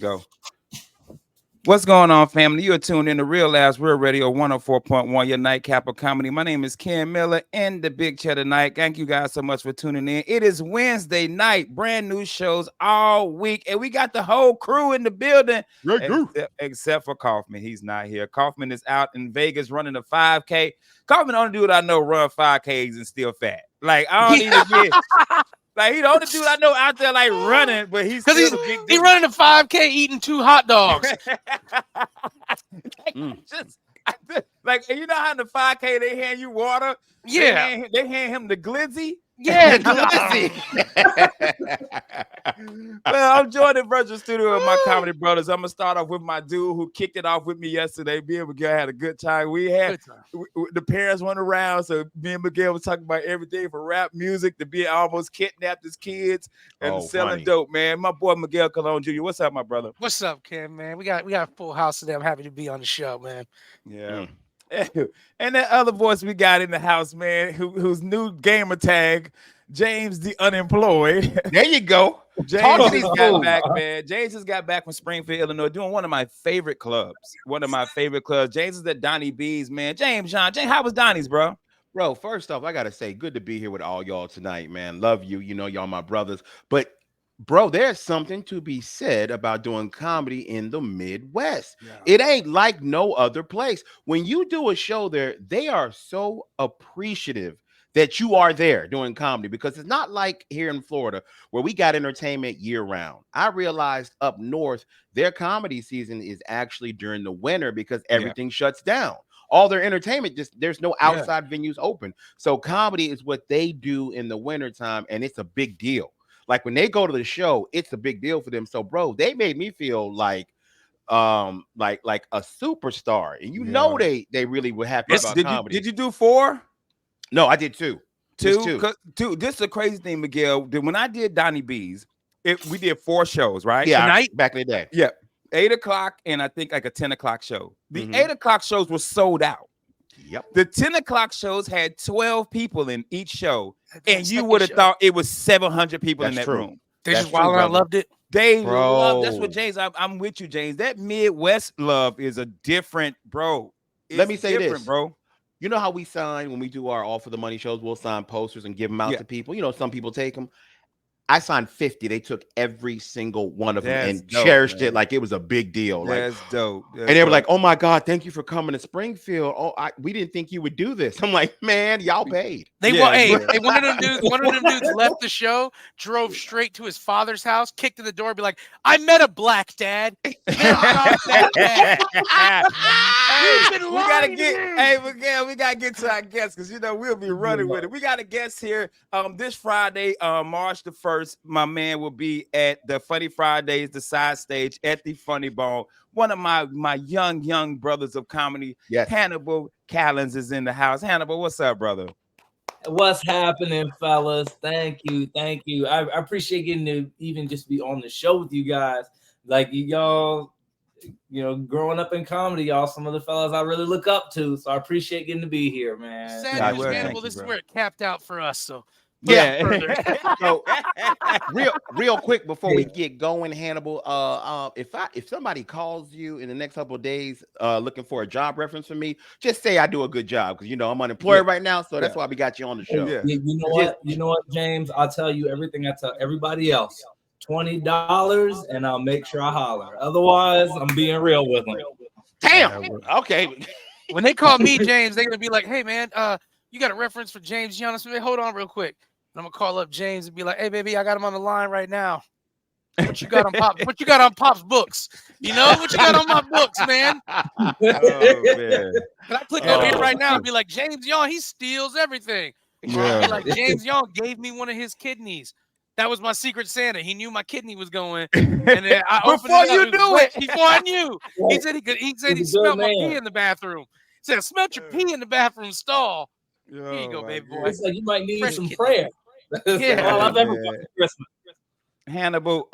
Go. What's going on, family? You're tuned in to Real Labs Real Radio 104.1, your nightcap of comedy. My name is Ken Miller in the big chair tonight. Thank you guys so much for tuning in. It is Wednesday night, brand new shows all week, and we got the whole crew in the building, except for Kaufman. He's not here. Kaufman is out in Vegas running a 5K. Kaufman, the only dude I know run 5Ks and still fat. Like, I don't even get. Like, he the only dude I know out there like running, but he's still a big dude. He running a 5K eating 2 hot dogs. like, you know how in the 5K they hand you water? Yeah. They hand him the glizzy. Yeah, glizzy. Well, I'm joined in virtual studio with my comedy brothers. I'm gonna start off with my dude who kicked it off with me yesterday. Me and Miguel had a good time. We had the parents went around, so me and Miguel was talking about everything from rap music to being almost kidnapped as kids and selling dope. Man, my boy Miguel Callens Jr. What's up, my brother? What's up, Ken? Man, we got a full house today. I'm happy to be on the show, man. Yeah. And that other voice we got in the house, man, whose new gamer tag, James the Unemployed. There you go. James just got back, man. James just got back from Springfield, Illinois, doing one of my favorite clubs. James is at Donnie B's, man. James, how was Donnie's, bro? Bro, first off, I gotta say, good to be here with all y'all tonight, man. Love you. You know, y'all my brothers. But bro, there's something to be said about doing comedy in the Midwest. Yeah. It ain't like no other place. When you do a show there, they are so appreciative that you are there doing comedy, because it's not like here in Florida where we got entertainment year round. I realized up north, their comedy season is actually during the winter because everything shuts down. All their entertainment, there's no outside venues open. So comedy is what they do in the wintertime, and it's a big deal. Like when they go to the show, it's a big deal for them. So, bro, they made me feel like a superstar. And you know they really were happy about comedy. Did you do 4? No, I did 2. Two. This is a crazy thing, Miguel. When I did Donnie B's, we did 4 shows, right? Yeah, tonight? Back in the day. Yeah. 8 o'clock and I think like a 10 o'clock show. The 8 o'clock shows were sold out. Yep. The 10 o'clock shows had 12 people in each show, and you would have thought it was 700 people in that room. They just wild around, loved it. They love. That's what James. I'm with you, James. That Midwest love is a different, bro. Let me say this, bro. You know how we sign when we do our All for the Money shows? We'll sign posters and give them out to people. You know, some people take them. I signed 50. They took every single one of them and cherished it like it was a big deal. That's dope. And they were like, "Oh my God, thank you for coming to Springfield. Oh, we didn't think you would do this." I'm like, "Man, y'all paid." One of them dudes left the show, drove straight to his father's house, kicked in the door, and be like, "I met a black dad." We gotta get to our guests because we'll be running with it. We got a guest here. This Friday, March the 1st. My man will be at the Funny Fridays, the side stage at the Funny Bone. One of my young brothers of comedy, Hannibal Callens, is in the house. Hannibal, what's up, brother? What's happening, fellas? Thank you. I appreciate getting to even just be on the show with you guys. Like y'all, growing up in comedy, y'all some of the fellas I really look up to. So I appreciate getting to be here, man. Hannibal, this is where it capped out for us. So. So real quick before we get going, Hannibal, if somebody calls you in the next couple of days looking for a job reference for me, just say I do a good job, because I'm unemployed right now, so that's why we got you on the show. You know what, James? I'll tell you everything I tell everybody else. $20 and I'll make sure I holler. Otherwise, I'm being real with them. Damn. Okay. When they call me James, they're gonna be like, "Hey man, you got a reference for James Giannis? Hold on real quick." I'm gonna call up James and be like, "Hey, baby, I got him on the line right now. What you got on Pop? What you got on Pop's books? What you got on my books, man?" Oh, man. Can I click over here right now and be like, "James Young, he steals everything." Be like, "James Young gave me one of his kidneys. That was my secret Santa. He knew my kidney was going, and then I opened it before I knew. He said he smelled my pee in the bathroom. He said, "I smelled your pee in the bathroom stall." Here you go, baby boy. It's like you might need some prayer. Yeah. All I've ever wanted for Christmas. Hannibal,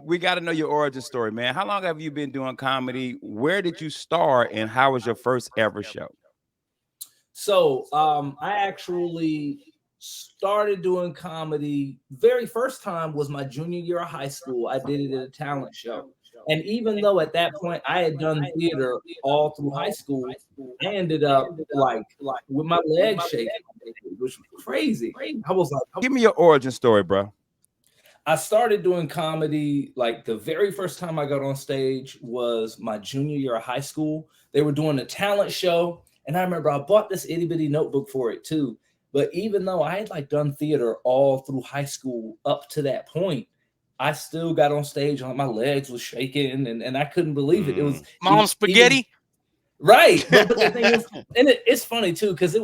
we got to know your origin story, man. How long have you been doing comedy? Where did you start, and how was your first ever show? So, I actually started doing comedy. Very first time was my junior year of high school. I did it at a talent show. And even though at that point I had done theater all through high school, I ended up like with my legs shaking, which was crazy. I was like, give me your origin story, bro. I started doing comedy like the very first time I got on stage was my junior year of high school. They were doing a talent show, and I remember I bought this itty bitty notebook for it too. But even though I had like done theater all through high school up to that point, I still got on stage and my legs was shaking, and I couldn't believe it. It was Mom spaghetti, right? But the thing is, and it's funny too because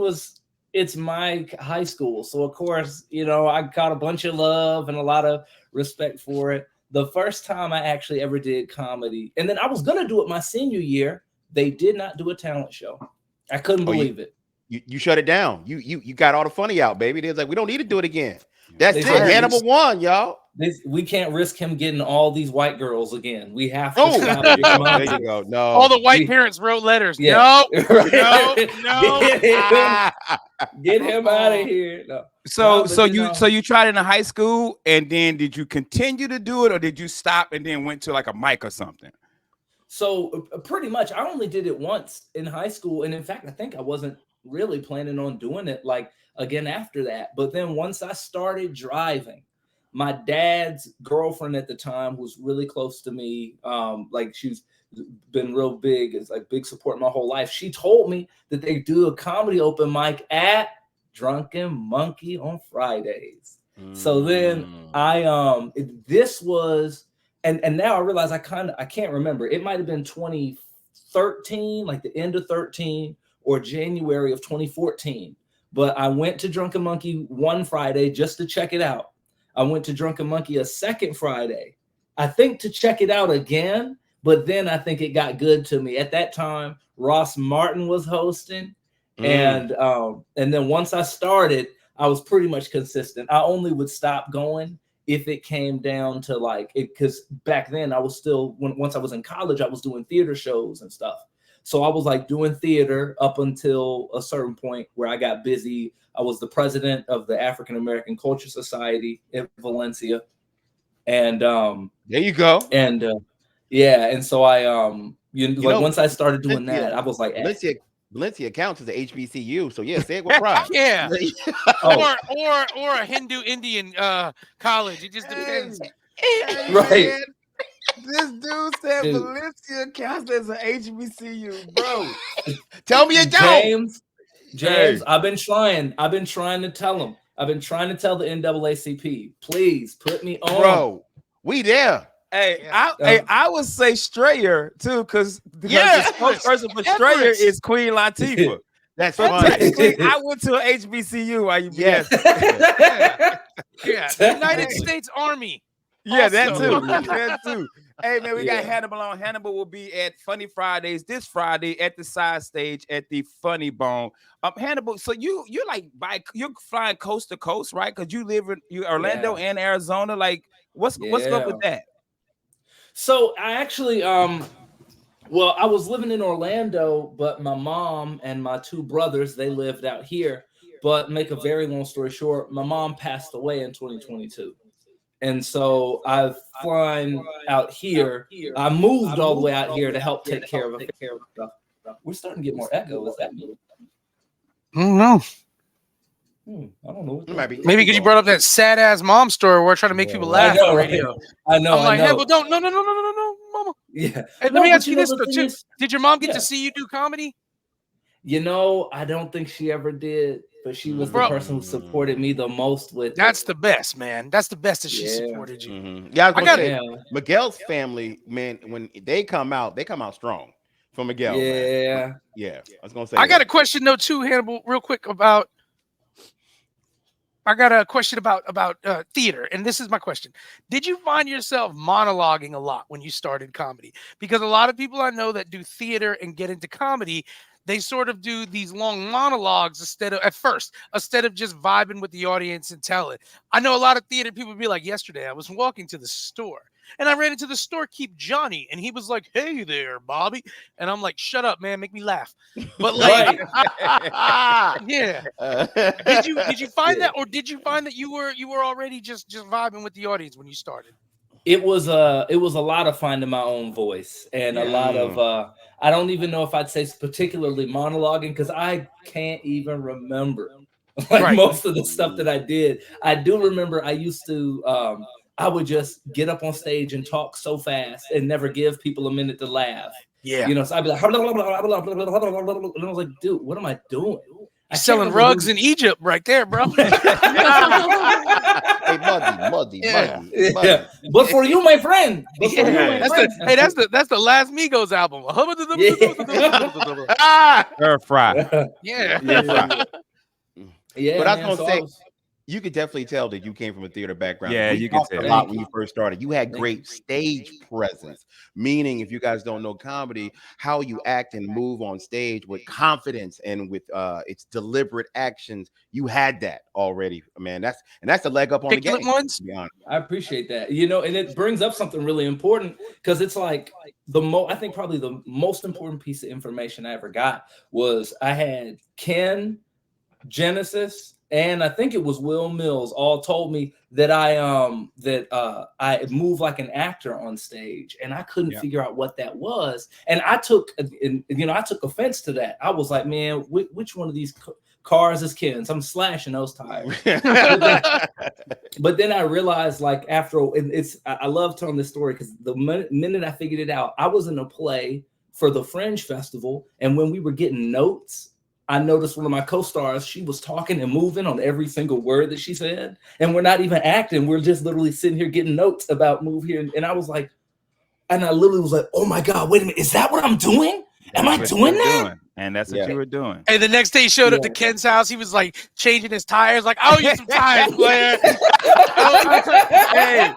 it's my high school. So of course, I got a bunch of love and a lot of respect for it. The first time I actually ever did comedy, and then I was going to do it my senior year, they did not do a talent show. I couldn't believe it. You shut it down. You got all the funny out, baby. They're like, we don't need to do it again. That's it. Hannibal won, y'all. We can't risk him getting all these white girls again. We have to. Oh, there you go. No, all the white parents wrote letters. Yeah. No, get him out of here. No. So you tried it in high school, and then did you continue to do it, or did you stop and then went to like a mic or something? So pretty much, I only did it once in high school, and in fact, I think I wasn't really planning on doing it like again after that. But then once I started driving, my dad's girlfriend at the time was really close to me. Like she's been real big, it's like big support my whole life. She told me that they do a comedy open mic at Drunken Monkey on Fridays. So then this was, and now I realize I can't remember. It might have been 2013, like the end of 13 or January of 2014. But I went to Drunken Monkey one Friday just to check it out. I went to Drunken Monkey a second Friday, I think to check it out again, but then I think it got good to me. At that time, Ross Martin was hosting, and then once I started, I was pretty much consistent. I only would stop going if it came down to like it, because back then I was still, once I was in college, I was doing theater shows and stuff. So I was like doing theater up until a certain point where I got busy. I was the president of the African American Culture Society in Valencia. And there you go. And and so I once I stared doing that, I was like, Valencia counts as a HBCU, so yeah, say it with pride. Yeah. or a Hindu Indian college. It just depends. Right. Man, this dude said Valencia counts as an HBCU, bro. Tell me it don't. James, I've been trying to tell him. I've been trying to tell the NAACP, please put me on. Bro, we there. Hey, I would say Strayer too, because the spokesperson for Strayer is Queen Latifah. That's funny. I went to an HBCU. United States Army. Yeah, that too. Hey man, we got Hannibal on. Hannibal will be at Funny Fridays this Friday at the side stage at the Funny Bone. Hannibal, so you're flying coast to coast, right? Because you live in Orlando and Arizona. Like, what's up with that? So I actually I was living in Orlando, but my mom and my two brothers, they lived out here. But make a very long story short, my mom passed away in 2022. And so I've flown out here. I moved all the way out here to help take care of stuff. We're starting to get more echo. Is that me? I don't know. I don't know. Maybe because you brought up that sad ass mom story where we're trying to make people laugh on radio. I know. I'm like, hey, well, no, mama. Yeah. Hey, let me ask you this though, too. Did your mom get to see you do comedy? I don't think she ever did. But she was the person who supported me the most with That's the best, man. That's the best that she supported you. Mm-hmm. Yeah, I got it. Miguel's family, man, when they come out strong for Miguel. Yeah. Man. Yeah. I was gonna say I got a question though, too, Hannibal, real quick about theater, and this is my question. Did you find yourself monologuing a lot when you started comedy? Because a lot of people I know that do theater and get into comedy, they sort of do these long monologues instead of just vibing with the audience and tell it. I know a lot of theater people be like, yesterday I was walking to the store and I ran into the storekeep Johnny and he was like, hey there, Bobby. And I'm like, shut up, man, make me laugh. But like, Did you find that, or did you find that you were already just vibing with the audience when you started? It was a lot of finding my own voice and a lot of I don't even know if I'd say particularly monologuing because I can't even remember like most of the stuff that I did. I do remember I used to I would just get up on stage and talk so fast and never give people a minute to laugh. Yeah. You know, so I'd be like, and I was like, dude, what am I doing? I'm selling rugs in Egypt right there, bro. Hey, muddy. Yeah. But for you, my friend. That's the last Migos album. Stir fry. Yeah. Yeah. But I was gonna say, you could definitely tell that you came from a theater background. Yeah, you can tell a lot when you first started. You had great stage presence, meaning if you guys don't know comedy, how you act and move on stage with confidence and with its deliberate actions. You had that already, man. That's the leg up on the game. Ones? To be honest. I appreciate that. You know, and it brings up something really important because it's like I think probably the most important piece of information I ever got was I had Ken, Genesis, and I think it was Will Mills all told me that I move like an actor on stage, and I couldn't figure out what that was. And I took offense to that. I was like, man, which one of these cars is Ken's? I'm slashing those tires. But then I realized, like, I love telling this story because the minute I figured it out, I was in a play for the Fringe Festival, and when we were getting notes, I noticed one of my co-stars, she was talking and moving on every single word that she said. And we're not even acting. We're just literally sitting here getting notes about move here. And I was like, and I literally was like, oh my God, wait a minute. Is that what I'm doing? Am I doing that? And that's what you were doing. And the next day he showed up to Ken's house. He was like changing his tires. Like, I'll use some tires, player. Hey,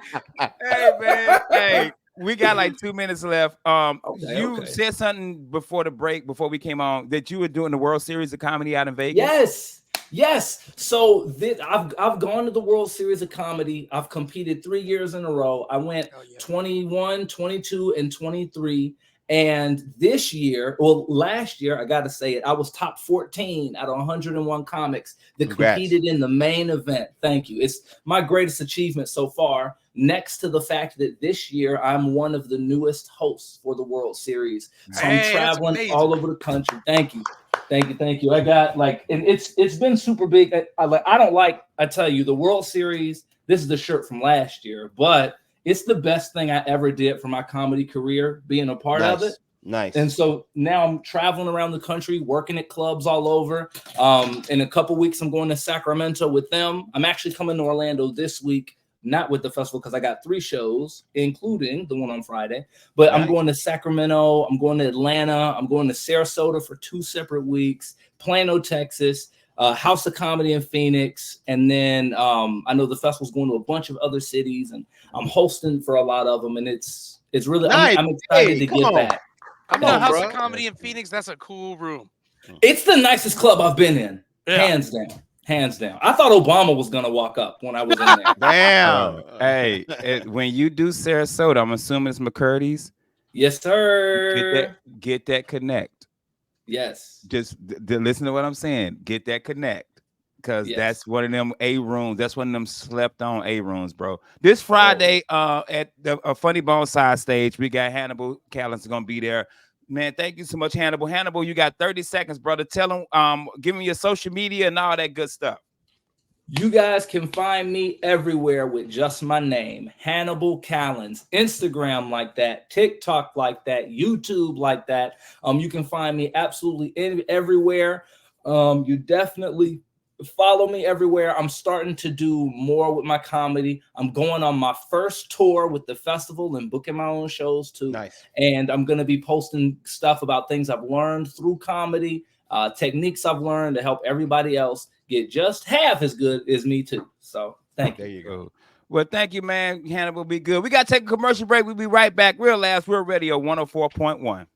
man. Hey. We got like 2 minutes left. You said something before the break, before we came on, that you were doing the World Series of Comedy out in Vegas. Yes. So I've gone to the World Series of Comedy. I've competed 3 years in a row. I went 21, 22, and 23. And this year, last year, I got to say it, I was top 14 out of 101 comics that competed in the main event. Thank you. It's my greatest achievement so far, next to the fact that this year I'm one of the newest hosts for the World Series. So I'm traveling all over the country. Thank you. I got and it's been super big. I tell you, the World Series, this is the shirt from last year, but it's the best thing I ever did for my comedy career, being a part of it. Nice. And so now I'm traveling around the country, working at clubs all over. In a couple weeks, I'm going to Sacramento with them. I'm actually coming to Orlando this week, not with the festival because I got 3 shows, including the one on Friday. But I'm going to Sacramento. I'm going to Atlanta. I'm going to Sarasota for 2 separate weeks, Plano, Texas, House of Comedy in Phoenix. And then I know the festival's going to a bunch of other cities, and I'm hosting for a lot of them. And it's really, nice. I'm excited to get back. I'm in a House of Comedy in Phoenix. That's a cool room. It's the nicest club I've been in, hands down. I thought Obama was gonna walk up when I was in there. Damn. Hey, when you do Sarasota, I'm assuming it's McCurdy's. Yes, sir. Get that connect. Yes. Just listen to what I'm saying. Get that connect, because that's one of them A rooms. That's one of them slept on A rooms, bro. This Friday, at the Funny Bone Side stage, we got Hannibal Callens gonna be there. Man, thank you so much, Hannibal. Hannibal, you got 30 seconds, brother. Tell them, give me your social media and all that good stuff. You guys can find me everywhere with just my name, Hannibal Callens. Instagram like that, TikTok like that, YouTube like that. You can find me absolutely everywhere. You definitely follow me everywhere. I'm starting to do more with my comedy. I'm going on my first tour with the festival and booking my own shows too. Nice. And I'm going to be posting stuff about things I've learned through comedy, techniques I've learned to help everybody else get just half as good as me too. So thank you. There you go. Well, thank you, man. Hannibal, be good. We got to take a commercial break. We'll be right back. Real Laughs, Real Radio 104.1.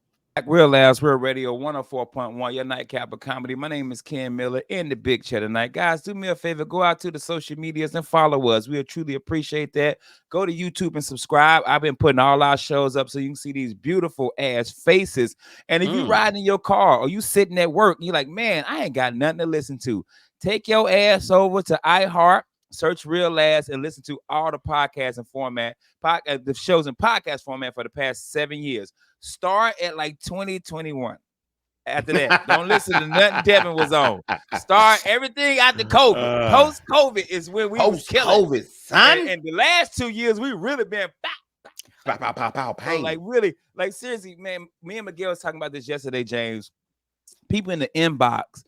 Real Laughs, Real Radio 104.1, your nightcap of comedy. My name is Ken Miller in the big chair tonight. Guys, do me a favor. Go out to the social medias and follow us. We'll truly appreciate that. Go to YouTube and subscribe. I've been putting all our shows up so you can see these beautiful ass faces. And if you riding in your car or you sitting at work, you're like, man, I ain't got nothing to listen to. Take your ass over to iHeart, Search Real Last and listen to all the podcasts and format, the shows in podcast format for the past 7 years. Start at like 2021. After that, don't listen to nothing Devin was on. Start everything after COVID. Post COVID is when we was killing. Post-COVID, son. And the last 2 years, we really been Pow, pow, pow, pow, so bang. like really, like seriously, man. Me and Miguel was talking about this yesterday, James. People in the inbox,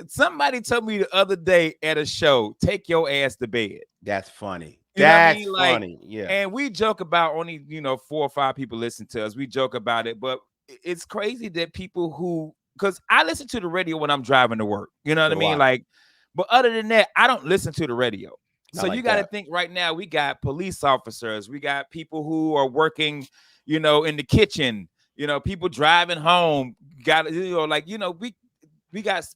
somebody told me the other day at a show, take your ass to bed. That's funny. You know what I That's mean? Like, funny. Yeah. And we joke about only 4 or 5 people listen to us. We joke about it, but it's crazy that people who, because I listen to the radio when I'm driving to work. You know what I mean? Like, but other than that, I don't listen to the radio. So you got to think right now, we got police officers, we got people who are working, in the kitchen, people driving home, we got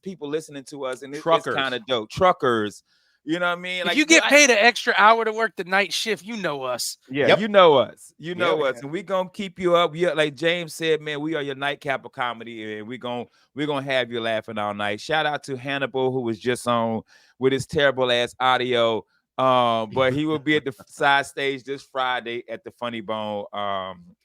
people listening to us, and it's kind of dope. Truckers, you know what I mean? If you get paid an extra hour to work the night shift, you know us. Yeah, you know us. You know us, and we gonna keep you up. Yeah, like James said, man, we are your nightcap of comedy, and we're gonna have you laughing all night. Shout out to Hannibal, who was just on with his terrible ass audio. But he will be at the side stage this Friday at the Funny Bone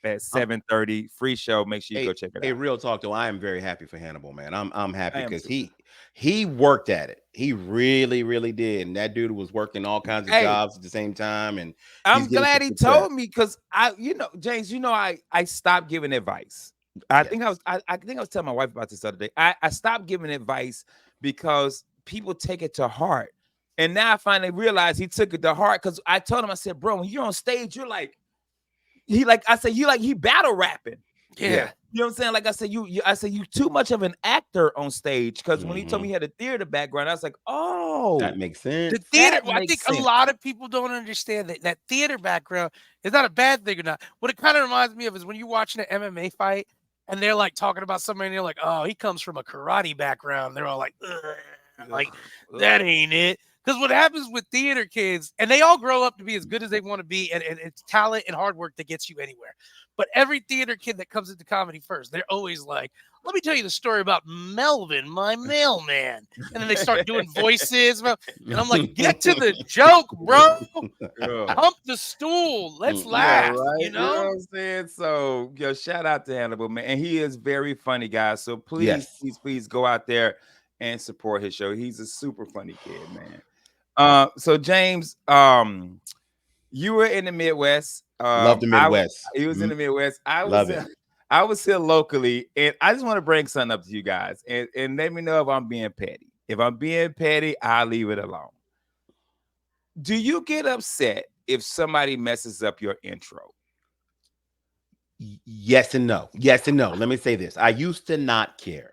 at 7:30. Free show. Make sure you go check it out. Hey, real talk though, I am very happy for Hannibal, man. I'm happy because he worked at it. He really, really did. And that dude was working all kinds of jobs at the same time. And I'm glad he told me, because James, I stopped giving advice. I think I was telling my wife about this the other day. I stopped giving advice because people take it to heart. And now I finally realized he took it to heart, because I told him, I said, bro, when you're on stage, you're like, he battle rapping. Yeah. You know what I'm saying? Like I said, you too much of an actor on stage, because when he told me he had a theater background, I was like, oh, that makes sense. The theater, I think a lot of people don't understand that theater background is not a bad thing or not. What it kind of reminds me of is when you're watching an MMA fight and they're like talking about somebody and they're like, oh, he comes from a karate background. They're all like, that ain't it. Because what happens with theater kids, and they all grow up to be as good as they want to be, and it's talent and hard work that gets you anywhere. But every theater kid that comes into comedy first, they're always like, let me tell you the story about Melvin, my mailman. And then they start doing voices. And I'm like, get to the joke, bro. Hump the stool. Let's laugh. Right? You know what I'm saying? So, shout out to Hannibal, man. And he is very funny, guys. So please go out there and support his show. He's a super funny kid, man. So James, you were in the Midwest. Love the Midwest. He was in the Midwest. I was here locally, and I just want to bring something up to you guys, and let me know if I'm being petty. If I'm being petty, I'll leave it alone. Do you get upset if somebody messes up your intro? Yes and no. Yes and no. Let me say this. I used to not care.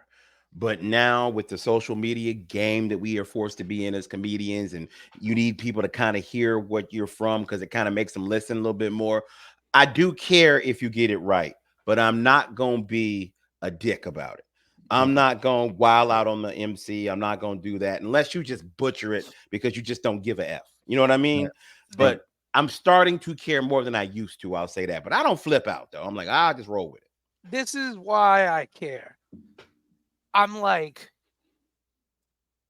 But now with the social media game that we are forced to be in as comedians, and you need people to kind of hear what you're from, because it kind of makes them listen a little bit more. I do care if you get it right, but I'm not going to be a dick about it. I'm not going to wild out on the MC. I'm not going to do that unless you just butcher it because you just don't give a F. You know what I mean? Yeah. But I'm starting to care more than I used to. I'll say that. But I don't flip out, though. I'm like, I'll just roll with it. This is why I care. I'm like,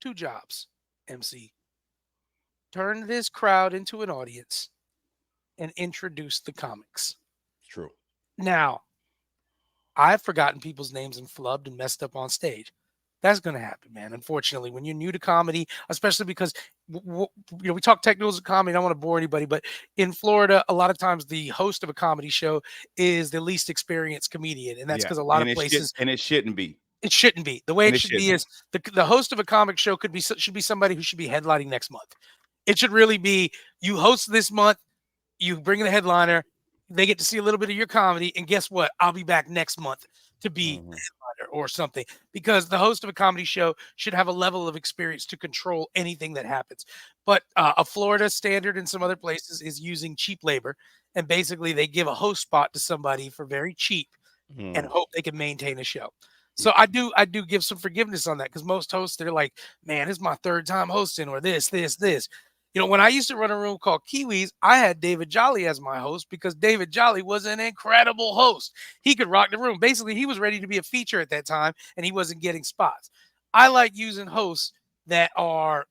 2 jobs, MC. Turn this crowd into an audience and introduce the comics. True. Now, I've forgotten people's names and flubbed and messed up on stage. That's going to happen, man. Unfortunately, when you're new to comedy, especially because we talk technicals of comedy. I don't want to bore anybody, but in Florida, a lot of times the host of a comedy show is the least experienced comedian, and that's because a lot of places it shouldn't be. It shouldn't be. The way it should be is the host of a comic show should be somebody who should be headlining next month. It should really be, you host this month, you bring in the headliner, they get to see a little bit of your comedy, and guess what? I'll be back next month to be the headliner or something, because the host of a comedy show should have a level of experience to control anything that happens. But a Florida standard in some other places is using cheap labor, and basically they give a host spot to somebody for very cheap and hope they can maintain a show. So I do give some forgiveness on that, because most hosts, they're like, man, this is my 3rd time hosting, or this. When I used to run a room called Kiwis, I had David Jolly as my host, because David Jolly was an incredible host. He could rock the room. Basically, he was ready to be a feature at that time, and he wasn't getting spots. I like using hosts that are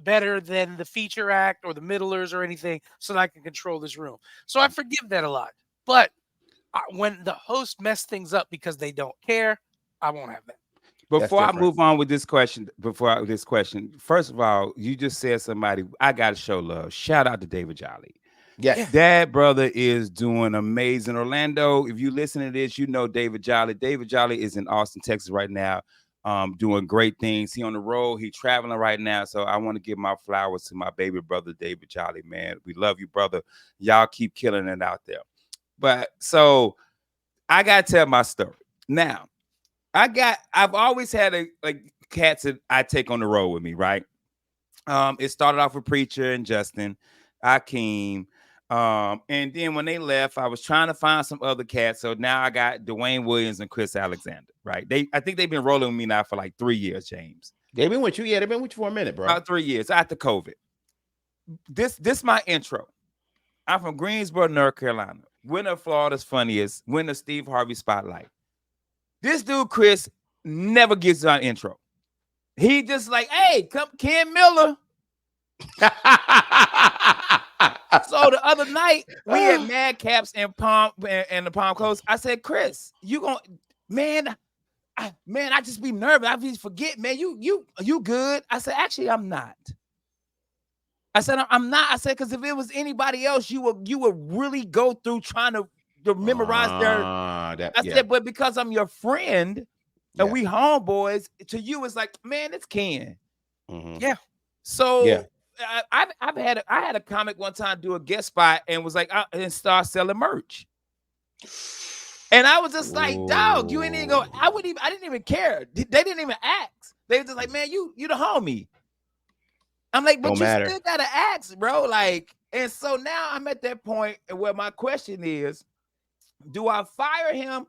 better than the feature act or the middlers or anything so that I can control this room. So I forgive that a lot. But when the host mess things up because they don't care, I won't have that. Before I move on with this question, first of all, you just said somebody I gotta show love. Shout out to David Jolly. Yes. That brother is doing amazing. Orlando, if you listen to this, you know David Jolly. David Jolly is in Austin, Texas right now, doing great things. He on the road. He traveling right now. So I want to give my flowers to my baby brother, David Jolly, man. We love you, brother. Y'all keep killing it out there. But so I got to tell my story. Now, I've always had cats that I take on the road with me, right? It started off with Preacher and Justin, Akeem. And then when they left, I was trying to find some other cats. So now I got Dwayne Williams and Chris Alexander, right? I think they've been rolling with me now for like 3 years, James. They've been with you. Yeah, they've been with you for a minute, bro. About 3 years after COVID. This my intro. I'm from Greensboro, North Carolina. Winner of Florida's Funniest, winner Steve Harvey Spotlight. This dude, Chris, never gets an intro. He just like, hey, come Ken Miller. So the other night, we had Madcaps and the Palm Coast. I said, Chris, you gonna, man, I just be nervous. I just forget, man, you good. I said, actually, I'm not. I said, I'm not. I said, because if it was anybody else, you would really go through trying to memorize their. I said, but because I'm your friend and we homeboys, to you it's like, man, it's Ken. Mm-hmm. Yeah. So I had a comic one time do a guest spot and was like, and start selling merch. And I was just like, dog, you ain't even go. I didn't even care. They didn't even ask. They were just like, man, you the homie. I'm like, but still gotta ask, bro. Like, and so now I'm at that point where my question is, do I fire him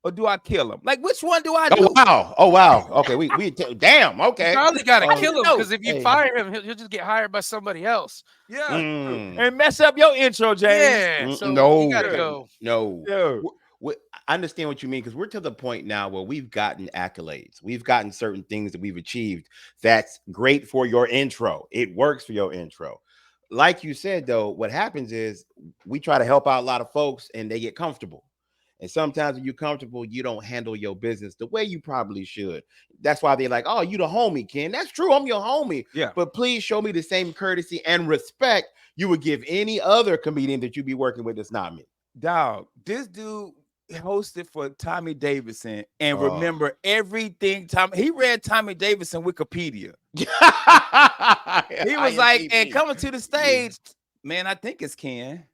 or do I kill him? Like, which one do I do? Oh wow. Okay, we damn. Okay, you probably gotta kill him because if you fire him, he'll just get hired by somebody else. Yeah, and mess up your intro, James. Yeah, so you gotta go. No. I understand what you mean because we're to the point now where we've gotten accolades. We've gotten certain things that we've achieved. That's great for your intro. It works for your intro. Like you said, though, what happens is we try to help out a lot of folks and they get comfortable. And sometimes when you're comfortable, you don't handle your business the way you probably should. That's why they're like, oh, you the homie, Ken. That's true. I'm your homie. Yeah. But please show me the same courtesy and respect you would give any other comedian that you be working with that's not me. Dog, this dude hosted for Tommy Davidson and remember everything. He read Tommy Davidson Wikipedia. He was like, and coming to the stage, man, I think it's Ken.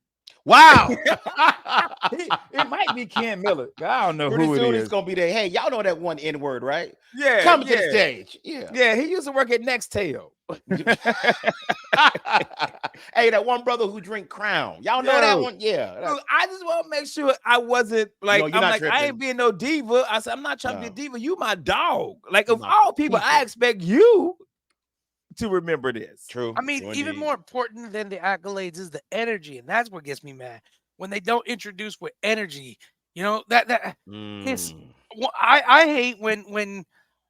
Wow. It might be Ken Miller. I don't know who it is. It's gonna be there. Hey, y'all know that one N-word, right? Yeah. Coming to the stage. Yeah, he used to work at Nextel. Hey, that one brother who drink Crown. Y'all know that one? Yeah. Look, I just want to make sure I wasn't like, I'm like, tripping. I ain't being no diva. I said, I'm not trying to be a diva. You my dog. Like, of all people, I expect you to remember this. True. I mean, even more important than the accolades is the energy, and that's what gets me mad when they don't introduce with energy. You know I hate when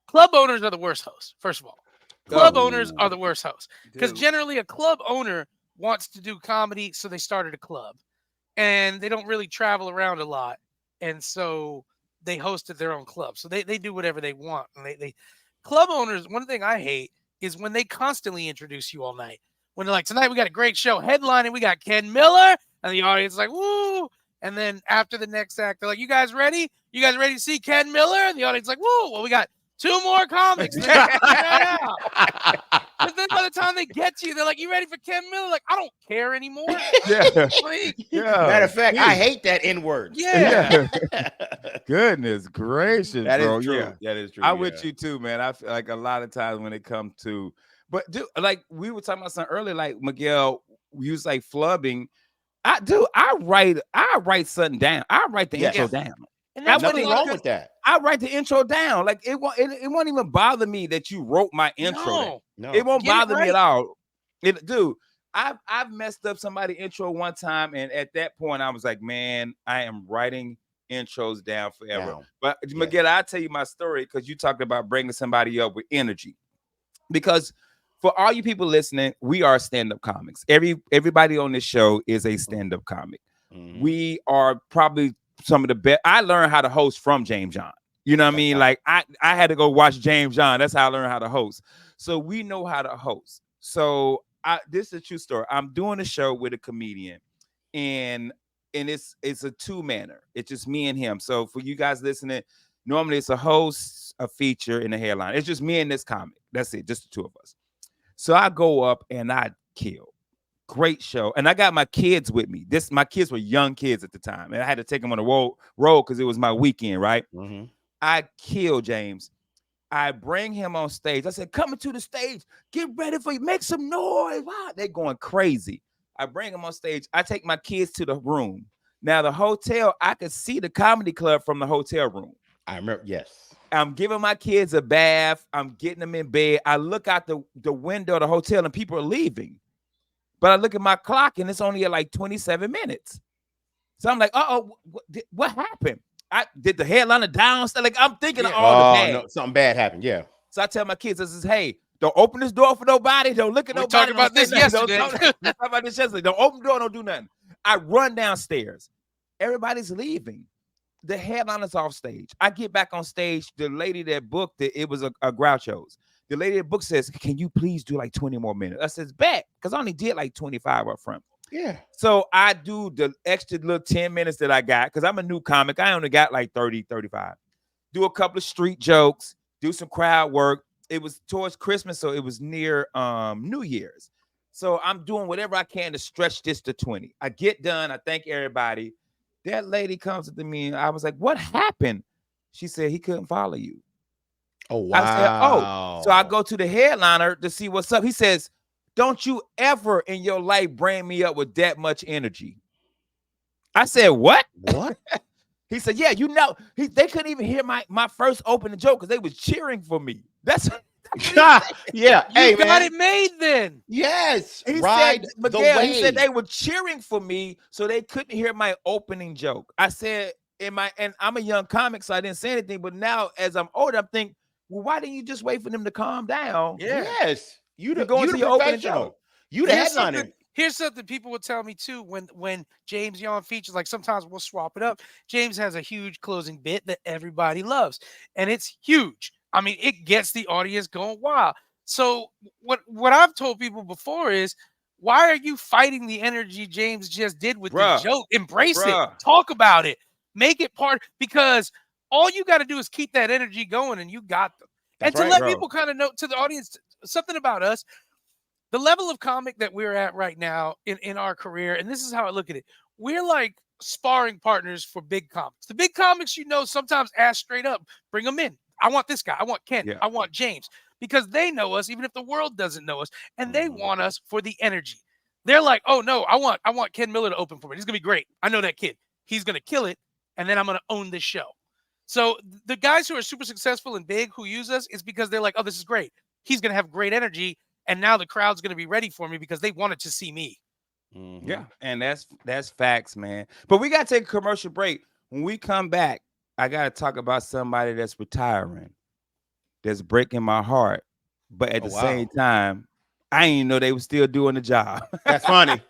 club owners are the worst hosts. First of all, club owners are the worst hosts because generally a club owner wants to do comedy, so they started a club, and they don't really travel around a lot, and so they hosted their own club, so they do whatever they want. And they club owners. One thing I hate is when they constantly introduce you all night. When they're like, tonight we got a great show headlining, we got Ken Miller, and the audience is like, woo. And then after the next act, they're like, you guys ready? You guys ready to see Ken Miller? And the audience is like, woo, well, we got 2 more comics. But then by the time they get to you, they're like, you ready for Ken Miller? Like, I don't care anymore. Matter of fact, I hate that N-word. Yeah. Goodness gracious, that bro. Is true. Yeah. That is true. I'm with you too, man. I feel like a lot of times when it comes to, but dude, like we were talking about something earlier, like Miguel, you was like flubbing. I write something down. I write the intro down. And that's nothing wrong with that. I write the intro down. Like it won't even bother me that you wrote my intro. No. It won't bother me at all. Dude, I've messed up somebody's intro one time, and at that point I was like, man, I am writing intros down forever. But Miguel, I'll tell you my story because you talked about bringing somebody up with energy. Because for all you people listening, we are stand-up comics. Everybody on this show is a stand-up comic. We are probably some of the best. I learned how to host from James John. You know what I mean? Like I had to go watch James John. That's how I learned how to host. So we know how to host. So this is a true story. I'm doing a show with a comedian, and it's a two-manner. It's just me and him. So for you guys listening, normally it's a host, a feature, and a headline. It's just me and this comic. That's it, just the two of us. So I go up and I kill. Great show. And I got my kids with me. My kids were young kids at the time. And I had to take them on the road because it was my weekend, right? I kill James. I bring him on stage. I said, coming to the stage, get ready for you. Make some noise. Wow, they're going crazy. I bring him on stage. I take my kids to the room. Now, the hotel, I could see the comedy club from the hotel room. I remember, yes. I'm giving my kids a bath. I'm getting them in bed. I look out the window of the hotel and people are leaving. But I look at my clock and it's only at like 27 minutes. So I'm like, what happened? Did the headliner down? Like, I'm thinking of all the bad. No, something bad happened. Yeah. So I tell my kids, I says, hey, don't open this door for nobody. Don't look at nobody. Talking about this yesterday. Don't talk about this yesterday. Don't open the door. Don't do nothing. I run downstairs. Everybody's leaving. The headliner's off stage. I get back on stage. The lady that booked it was a Groucho's. The lady that booked says, can you please do like 20 more minutes? I says, bet, because I only did like 25 up front. Yeah. So I do the extra little 10 minutes that I got, because I'm a new comic. I only got like 30, 35. Do a couple of street jokes, do some crowd work. It was towards Christmas, so it was near New Year's. So I'm doing whatever I can to stretch this to 20. I get done. I thank everybody. That lady comes up to me and I was like, what happened? She said, he couldn't follow you. Oh, wow. I said, oh. So I go to the headliner to see what's up. He says, don't you ever in your life bring me up with that much energy. I said, what? What? He said, yeah, you know, they couldn't even hear my first opening joke because they was cheering for me. That's yeah. You got it made then. Yes. He Ride said, Miguel, the wave. he said they were cheering for me, so they couldn't hear my opening joke. I said, and I'm a young comic, so I didn't say anything. But now, as I'm older, I'm thinking, well, why didn't you just wait for them to calm down? Yeah. Yes. You go into your opening joke. You the headliner. Here's something people would tell me too when James Yon features, like sometimes we'll swap it up. James has a huge closing bit that everybody loves, and it's huge. I mean, it gets the audience going wild. So what I've told people before is, why are you fighting the energy James just did with the joke? Embrace it. Talk about it. Make it part, because all you got to do is keep that energy going and you got them. That's and to let people kind of know, to the audience, something about us, the level of comic that we're at right now in our career, and this is how I look at it. We're like sparring partners for big comics. The big comics, sometimes ask straight up, bring them in. I want this guy. I want Ken. Yeah. I want James, because they know us, even if the world doesn't know us, and they want us for the energy. They're like, oh no, I want Ken Miller to open for me. He's gonna be great. I know that kid. He's gonna kill it, and then I'm gonna own this show. So the guys who are super successful and big who use us is because they're like, oh, this is great. He's gonna have great energy, and now the crowd's gonna be ready for me because they wanted to see me. Mm-hmm. Yeah, and that's facts, man. But we gotta take a commercial break. When we come back, I got to talk about somebody that's retiring, that's breaking my heart. But at the same time, I didn't know they were still doing the job. That's funny.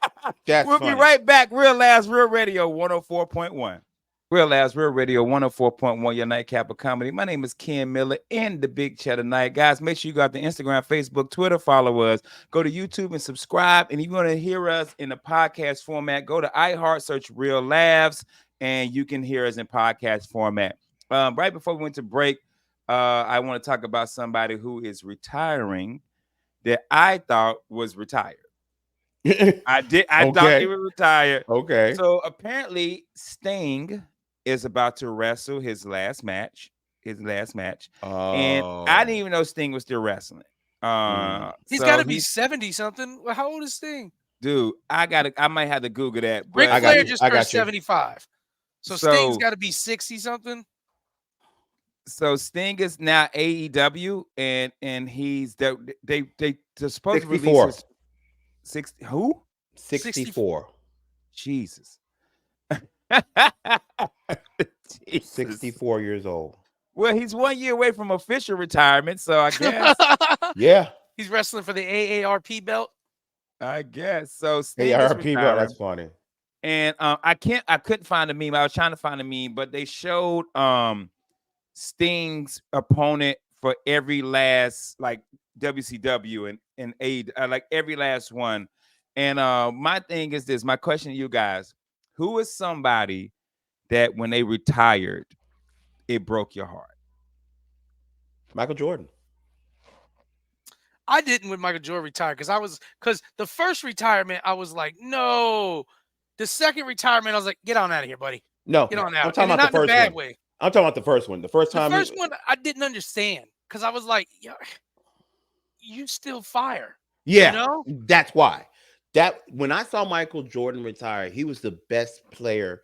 We'll be right back. Real Labs, Real Radio 104.1. Real Labs, Real Radio 104.1, your nightcap of comedy. My name is Ken Miller in the Big Chat Tonight. Guys, make sure you got the Instagram, Facebook, Twitter, follow us. Go to YouTube and subscribe. And if you want to hear us in the podcast format, go to iHeart, search Real Labs, and you can hear us in podcast format. Right before we went to break, I want to talk about somebody who is retiring that I thought was retired. I thought he was retired. Okay. So apparently Sting is about to wrestle his last match. And I didn't even know Sting was still wrestling. He's got to be 70 something. How old is Sting? Dude, I might have to Google that. Ric Flair just turned 75. So Sting's got to be 60 something. So Sting is now AEW, and he's they're supposed to release his 60. Who? 64. Jesus. 64 years old. Well, he's 1 year away from official retirement, so I guess. Yeah. He's wrestling for the AARP belt. I guess so. Hey, Sting is RP, bro, retiring. that's funny. And I couldn't find a meme. I was trying to find a meme, but they showed Sting's opponent for every last like WCW and A like every last one. And my thing is this: my question to you guys: who is somebody that when they retired, it broke your heart? Michael Jordan. I didn't when Michael Jordan retired because the first retirement I was like, no. The second retirement I was like, get on out of here, buddy. No, Get on out. I'm talking about not the in a first bad one. way. I'm talking about the first one. The first The time. first one I didn't understand because I was like, yo, you still fire. Yeah, you know? that's why. That when I saw Michael Jordan retire, he was the best player,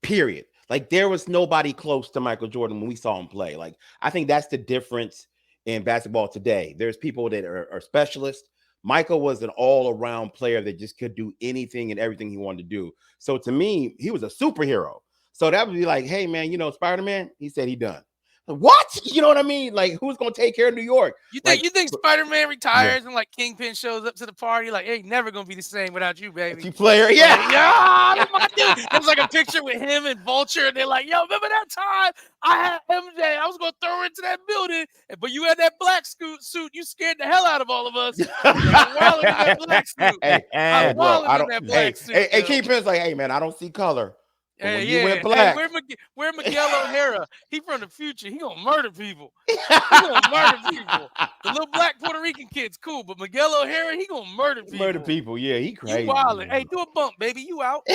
period. Like there was nobody close to Michael Jordan when we saw him play. Like I think that's the difference in basketball today. There's people that are specialists. Michael was an all-around player that just could do anything and everything he wanted to do. So to me, he was a superhero. So that would be like, hey man, Spider-Man, he said he done. What? You know what I mean? Like, who's gonna take care of New York? You think Spider-Man retires and like Kingpin shows up to the party? Like, ain't never gonna be the same without you, baby. Key player, yeah, like, yeah. My dude. There's like a picture with him and Vulture, and they're like, yo, remember that time I had MJ? I was gonna throw her into that building, but you had that black suit. You scared the hell out of all of us. I'm wilding in that black suit. I'm wilding in that black suit. Hey, Kingpin's like, hey man, I don't see color. Hey, you went black. Hey, where Miguel O'Hara? He from the future. He gonna murder people. He gonna murder people. The little black Puerto Rican kid's cool, but Miguel O'Hara, he gonna murder people. Murder people, yeah, he crazy. You wildin'. Hey, do a bump, baby. You out.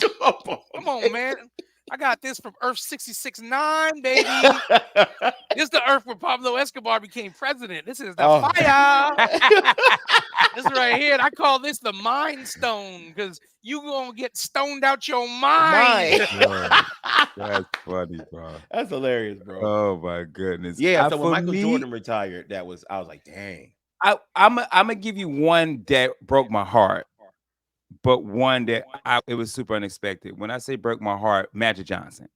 Come on, man. I got this from Earth 66-9, baby. This is the Earth where Pablo Escobar became president. This is the fire. This right here. I call this the Mind Stone because you gonna get stoned out your mind. That's funny, bro. That's hilarious, bro. Oh my goodness. Yeah. So when Michael Jordan retired, I was like, dang. I'm gonna give you one that broke my heart, but one that it was super unexpected. When I say broke my heart, Magic Johnson.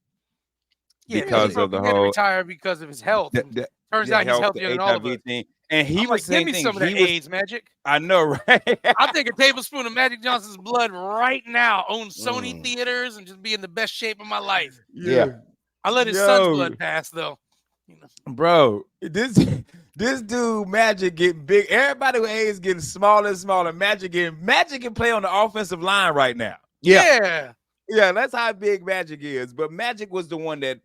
Yeah, because of the whole retired because of his health. Turns out he's healthier than all of us. Thing. And he was like, give me some of that AIDS, Magic. I know, right? I'll take a tablespoon of Magic Johnson's blood right now, own Sony theaters, and just be in the best shape of my life. Yeah. I let his son's blood pass, though. Bro, this dude Magic getting big. Everybody with AIDS getting smaller and smaller. Magic can play on the offensive line right now. Yeah. Yeah, that's how big Magic is. But Magic was the one that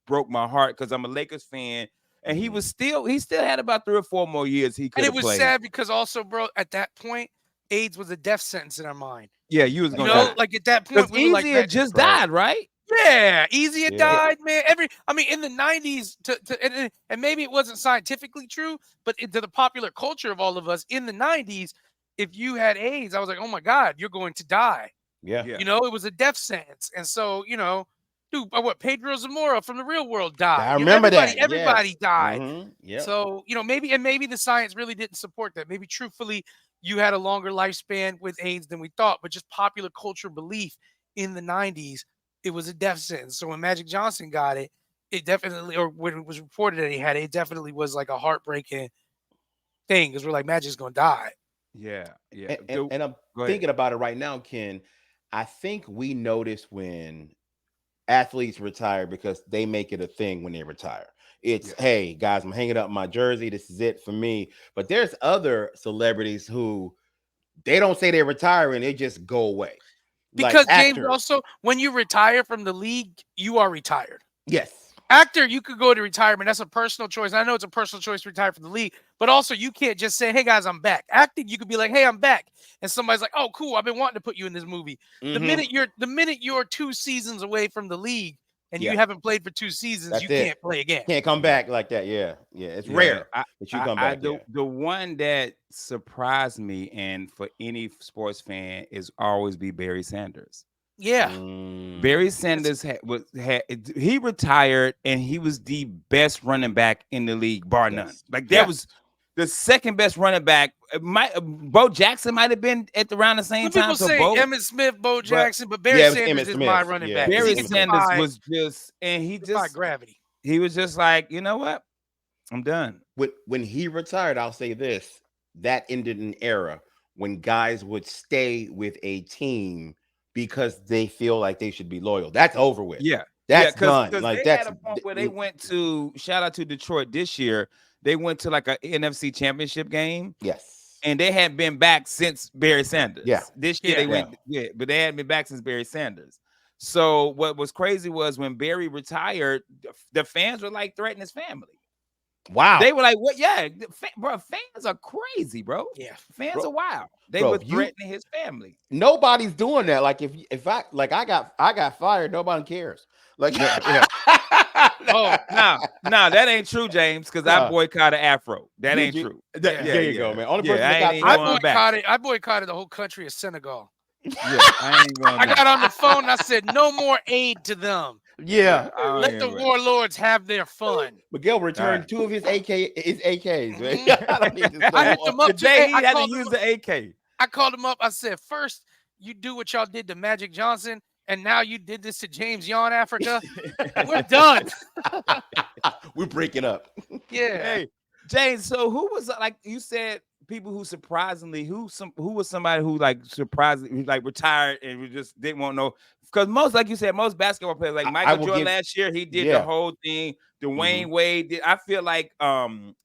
broke my heart because I'm a Lakers fan. And he still had about 3 or 4 more years he could have played. And it was sad because also, bro, at that point, AIDS was a death sentence in our mind. Yeah, you was gonna die. Like at that point, we were like, Easy just died, right? Yeah, Easy had died, man. In the 90s, and maybe it wasn't scientifically true, but to the popular culture of all of us in the 90s, if you had AIDS, I was like, oh my God, you're going to die. Yeah. It was a death sentence. And so, dude, Pedro Zamora from The Real World died. I remember that. Everybody died. Mm-hmm. Yeah. So, maybe the science really didn't support that. Maybe truthfully, you had a longer lifespan with AIDS than we thought, but just popular culture belief in the 90s, it was a death sentence. So when Magic Johnson got it, it definitely, or when it was reported that he had it, it definitely was like a heartbreaking thing because we're like, Magic's going to die. Yeah. And I'm thinking about it right now, Ken. I think we notice when athletes retire because they make it a thing when they retire. It's, hey, guys, I'm hanging up my jersey. This is it for me. But there's other celebrities who they don't say they're retiring. They just go away. Because, James, also, when you retire from the league, you are retired. Yes. Actor, you could go to retirement. That's a personal choice. I know it's a personal choice to retire from the league, but also you can't just say, hey, guys, I'm back. Acting, you could be like, hey, I'm back. And somebody's like, oh, cool, I've been wanting to put you in this movie. Mm-hmm. The minute you're 2 seasons away from the league and you haven't played for 2 seasons, you can't play again. Can't come back like that. Yeah. It's rare that you come back. The one that surprised me, and for any sports fan, is always be Barry Sanders. Yeah. Barry Sanders he retired and he was the best running back in the league, bar none. Like that was the second best running back. Bo Jackson might have been at around the same time. People say Emmitt Smith, Bo Jackson, but Barry Sanders is my running back. Barry Sanders was just, and he just by gravity. He was just like, you know what? I'm done. When he retired, I'll say this: that ended an era when guys would stay with a team because they feel like they should be loyal. That's over with. Yeah. Yeah, That's done. because Like they had that's a point where they went to shout out to Detroit this year. They went to like a NFC championship game. yes. And they hadn't been back since Barry Sanders. Yeah. This year they went, but they hadn't been back since Barry Sanders. So what was crazy was when Barry retired, the fans were like threatening his family. Wow. They were like, "What? Yeah, bro, fans are crazy, bro. Yeah, fans are wild. They were threatening his family. Nobody's doing that. Like if I got fired, nobody cares. Like yeah. Oh, no, that ain't true, James. Because I boycotted Afro. That ain't true. There you go, man. Only person I boycotted the whole country of Senegal. Yeah, I ain't going. I got on the phone and I said, "No more aid to them." Yeah, let the warlords have their fun. Miguel returned 2 of his AKs. Man. I hit them up today. He had to use the AK. I called him up. I said, "First, you do what y'all did to Magic Johnson, and now you did this to James Yon Africa. We're done. We're breaking up." Yeah. Hey, James. So who was like you said? People who surprisingly, who was somebody who like surprisingly like retired and we just didn't want to know, because most, like you said, most basketball players like Michael Jordan last year, he did the whole thing. Dwayne Wade did. I feel like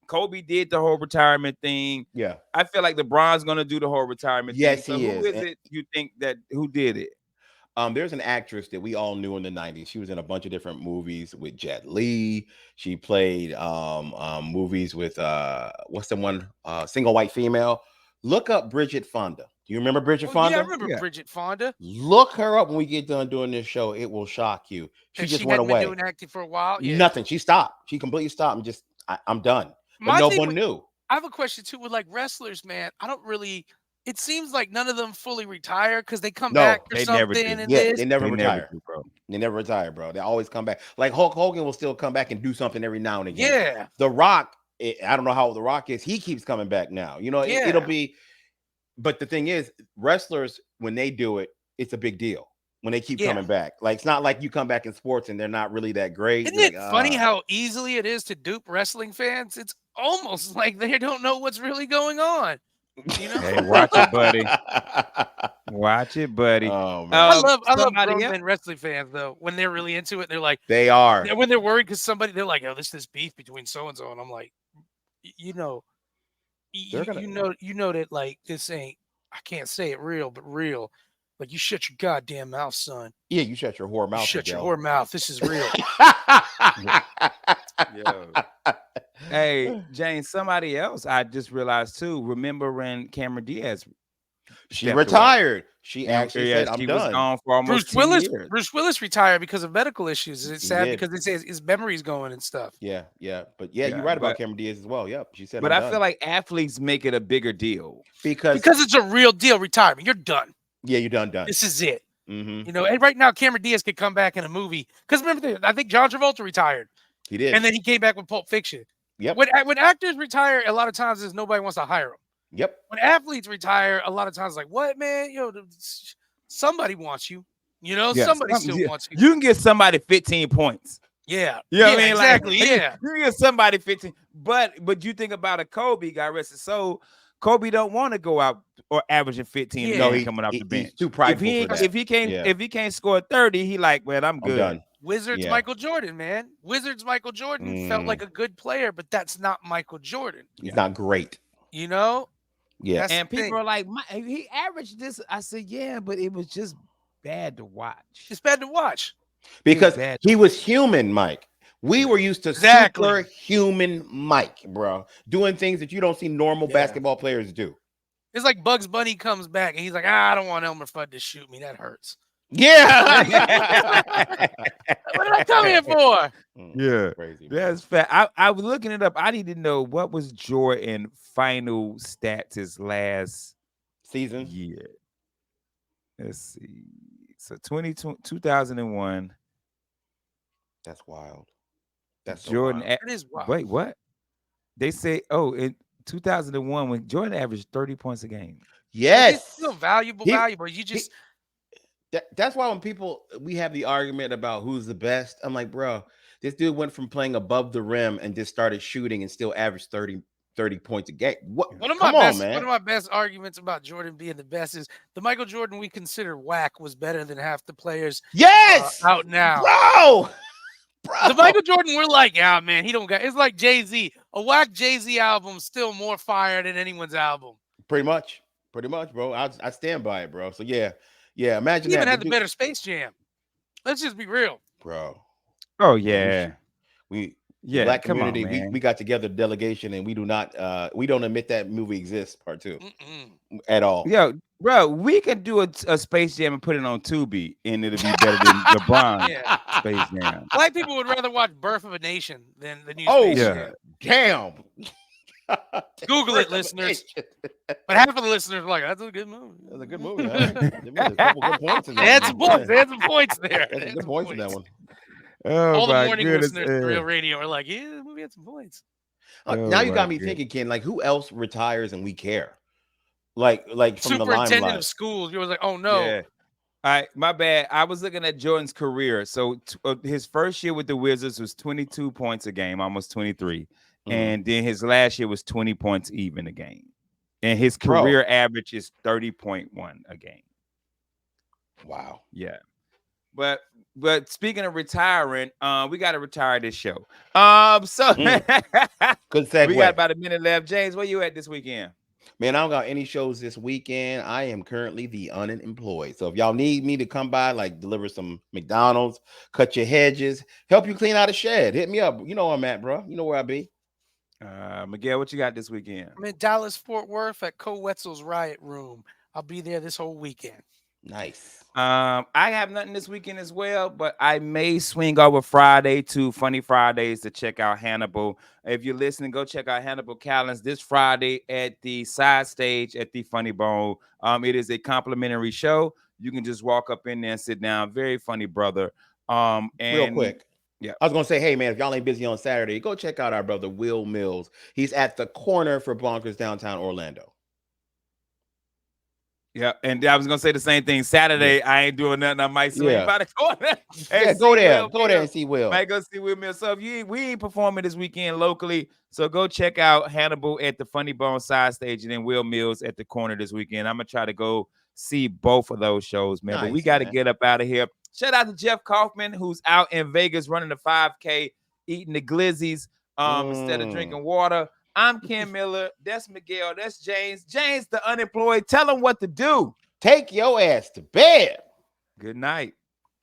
Kobe did the whole retirement thing. Yeah, I feel like LeBron's gonna do the whole retirement thing. So he is. Who is it you think that who did it? There's an actress that we all knew in the 90s. She was in a bunch of different movies with Jet Li. She played movies with what's the one single white female. Look up Bridget Fonda. Do you remember Bridget Fonda? Yeah, I remember Bridget Fonda. Look her up when we get done doing this show. It will shock you. She just went away. Been doing acting for a while. Yeah. Nothing. She stopped. She completely stopped and just I'm done. But no one knew. I have a question too with like wrestlers, man. I don't really. It seems like none of them fully retire because they come back for something. They never retire, bro. They never retire, bro. They always come back. Like Hulk Hogan will still come back and do something every now and again. Yeah. The Rock, I don't know how The Rock is. He keeps coming back now. You know, it'll be. But the thing is, wrestlers, when they do it, it's a big deal. When they keep coming back. Like, it's not like you come back in sports and they're not really that great. Isn't it funny how easily it is to dupe wrestling fans? It's almost like they don't know what's really going on. You know? Hey, watch it, buddy. Watch it, buddy. Oh, man. I love grown men wrestling fans though. When they're really into it, they're like, they are. When they're worried because they're like, "Oh, this beef between so and so," and I'm like, you know that like this ain't. I can't say it real, but real. Like, you shut your goddamn mouth, son. Yeah, you shut your whore mouth. Shut your whore mouth. This is real. Yo. Hey, Jane, somebody else I just realized too. Remember when Cameron Diaz? She retired. She actually said, "I'm she done." Was gone for almost 10 years. Bruce Willis retired because of medical issues. It's sad because they say his memory's going and stuff. Yeah. But you're right about Cameron Diaz as well. Yep, she said. But I feel like athletes make it a bigger deal because it's a real deal. Retirement, you're done. Yeah, you're done. This is it. You know, and right now Cameron Diaz could come back in a movie because remember, I think John Travolta retired. He did, and then he came back with Pulp Fiction. Yep. When actors retire, a lot of times is nobody wants to hire them. Yep. When athletes retire, a lot of times like, what, man? Somebody wants you. You know, somebody still wants you. You can get somebody 15 points. Yeah. You know what I mean? Exactly. Like, yeah. You can get somebody 15. But you think about a Kobe, God rest his soul. Kobe don't want to go out or averaging 15 coming off the bench. He's too prideful for that. If he can't score 30, he like, well, I'm good. Done. Wizards Michael Jordan, man. Wizards Michael Jordan felt like a good player, but that's not Michael Jordan. He's not great. You know? Yeah. And people are like, he averaged this. I said, yeah, but it was just bad to watch. It's bad to watch. Because he was human, Mike. We were used to superhuman Mike, bro, doing things that you don't see normal basketball players do. It's like Bugs Bunny comes back and he's like, I don't want Elmer Fudd to shoot me. That hurts. Yeah. What did I come here for? Yeah. Crazy. That's fact. I was looking it up. I need to know what was Jordan final stats his last season year. Let's see. So 2001. That's wild. That's so Jordan. wild. It is wild. Wait, what? They say, in 2001 when Jordan averaged 30 points a game. Yes. It's still valuable. You just that's why when we have the argument about who's the best, I'm like, bro, This dude went from playing above the rim and just started shooting and still averaged 30 points a game. What? Come on, man. One of my best arguments about Jordan being the best is the Michael Jordan we consider whack was better than half the players out now. Bro. The Michael Jordan we're like, yeah, man, he don't got. It's like Jay-Z. A whack Jay-Z album still more fire than anyone's album. Pretty much, bro. I stand by it, bro. So yeah. Imagine he that. Even had the better Space Jam. Let's just be real, bro. Oh yeah. Black community, we got together delegation, and we don't admit that movie exists. Part 2 at all. Yo, bro, we could do a Space Jam and put it on Tubi, and it'll be better than LeBron Space Jam. Black people would rather watch Birth of a Nation than the new Space Jam. Damn. Google it, listeners. But half of the listeners are like, that's a good movie. That's a good movie. Right? A couple good points in there. They had some points. They had some points there. Good points in that one. Oh, all the morning listeners to Real Radio are like, yeah, the movie had some points. Now you got me thinking, Ken, like who else retires and we care? Like from the limelight. Superintendent of schools. You was like, oh no. Yeah. All right, my bad. I was looking at Jordan's career. So his first year with the Wizards was 22 points a game, almost 23. And then his last year was 20 points even a game. And his career average is 30.1 a game. Wow. Yeah. But speaking of retiring, we got to retire this show. So good segue. We got about a minute left. James, where you at this weekend? Man, I don't got any shows this weekend. I am currently the unemployed. So if y'all need me to come by, like deliver some McDonald's, cut your hedges, help you clean out a shed, hit me up. You know where I'm at, bro. You know where I be. Miguel, what you got this weekend? I'm in Dallas, Fort Worth at Co Wetzel's Riot Room. I'll be there this whole weekend. Nice. I have nothing this weekend as well, but I may swing over Friday to Funny Fridays to check out Hannibal. If you're listening, go check out Hannibal Callens this Friday at the side stage at the Funny Bone. It is a complimentary show. You can just walk up in there and sit down. Very funny brother. And real quick. Yeah, I was gonna say, hey man, if y'all ain't busy on Saturday, go check out our brother Will Mills. He's at the corner for Bonkers downtown Orlando. Yeah, and I was gonna say the same thing. Saturday, I ain't doing nothing. I might swing by the corner. Go there and see Will. Might go see Will Mills. So if we ain't performing this weekend locally, so go check out Hannibal at the Funny Bone side stage, and then Will Mills at the corner this weekend. I'm gonna try to go see both of those shows, man. But we got to get up out of here. Shout out to Jeff Kaufman, who's out in Vegas running the 5K, eating the glizzies instead of drinking water. I'm Ken Miller. That's Miguel. That's James. James, the unemployed. Tell him what to do. Take your ass to bed. Good night.